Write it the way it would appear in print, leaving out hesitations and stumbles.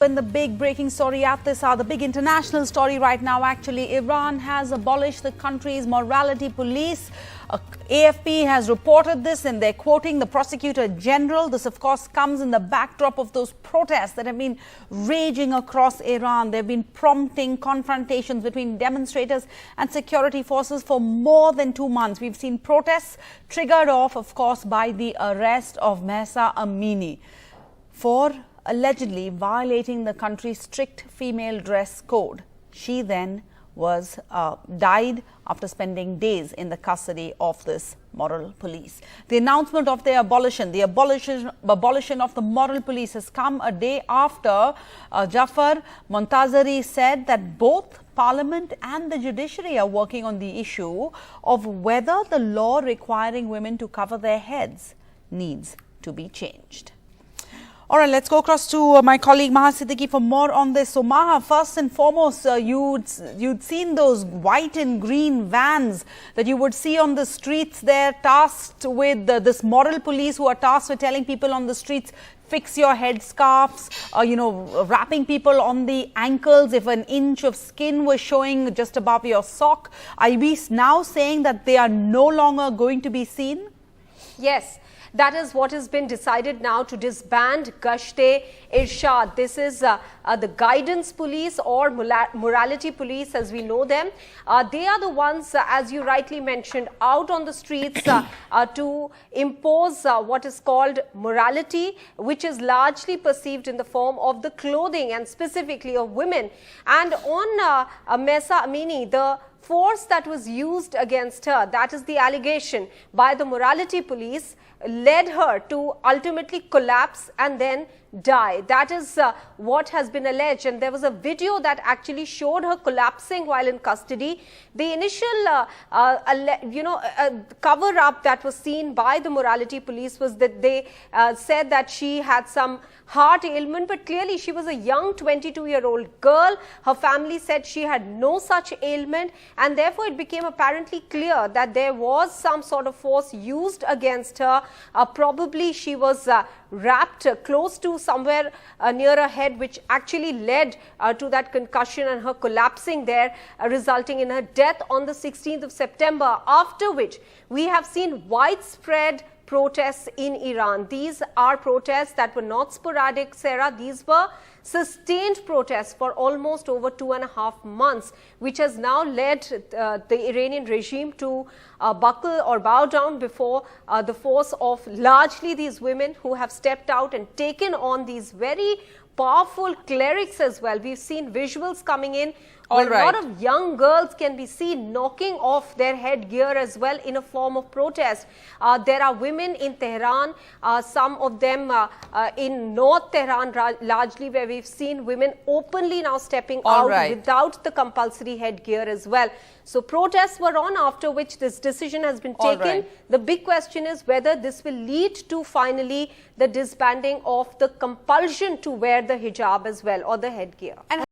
In the big breaking story at this hour, the big international story right now, actually, Iran has abolished the country's morality police. AFP has reported this and they're quoting the Prosecutor General. This, of course, comes in the backdrop of those protests that have been raging across Iran. They've been prompting confrontations between demonstrators and security forces for more than 2 months. We've seen protests triggered off, of course, by the arrest of Mahsa Amini for allegedly violating the country's strict female dress code. She then was died after spending days in the custody of this moral police. The announcement of their abolition, the abolition of the moral police has come a day after Jafar Montazeri said that both Parliament and the judiciary are working on the issue of whether the law requiring women to cover their heads needs to be changed. All right, let's go across to my colleague Maha for more on this. So Maha, first and foremost, you'd seen those white and green vans that you would see on the streets there, tasked with this moral police who are tasked with telling people on the streets, fix your headscarves, wrapping people on the ankles if an inch of skin was showing just above your sock. Are we now saying that they are no longer going to be seen? Yes. That is what has been decided now, to disband Gashte-Irshad. This is the guidance police or morality police as we know them. They are the ones, as you rightly mentioned, out on the streets to impose what is called morality, which is largely perceived in the form of the clothing and specifically of women. And on Mahsa Amini, the force that was used against her, that is the allegation by the morality police, led her to ultimately collapse and then die. That is what has been alleged, and there was a video that actually showed her collapsing while in custody. The initial cover-up that was seen by the morality police was that they said that she had some heart ailment, but clearly she was a young 22-year-old girl. Her family said she had no such ailment, and therefore it became apparently clear that there was some sort of force used against her. Probably she was wrapped close to somewhere near her head, which actually led to that concussion and her collapsing there, resulting in her death on the 16th of September, after which we have seen widespread protests in Iran. These are protests that were not sporadic, Sarah. These were sustained protests for almost over 2.5 months, which has now led the Iranian regime to buckle or bow down before the force of largely these women who have stepped out and taken on these very powerful clerics as well. We've seen visuals coming in where a lot of young girls can be seen knocking off their headgear as well in a form of protest. There are women in Tehran, some of them in North Tehran largely, where we've seen women openly now stepping out without the compulsory headgear as well. So protests were on, after which this decision has been taken. The big question is whether this will lead to finally the disbanding of the compulsion to wear the hijab as well, or the headgear.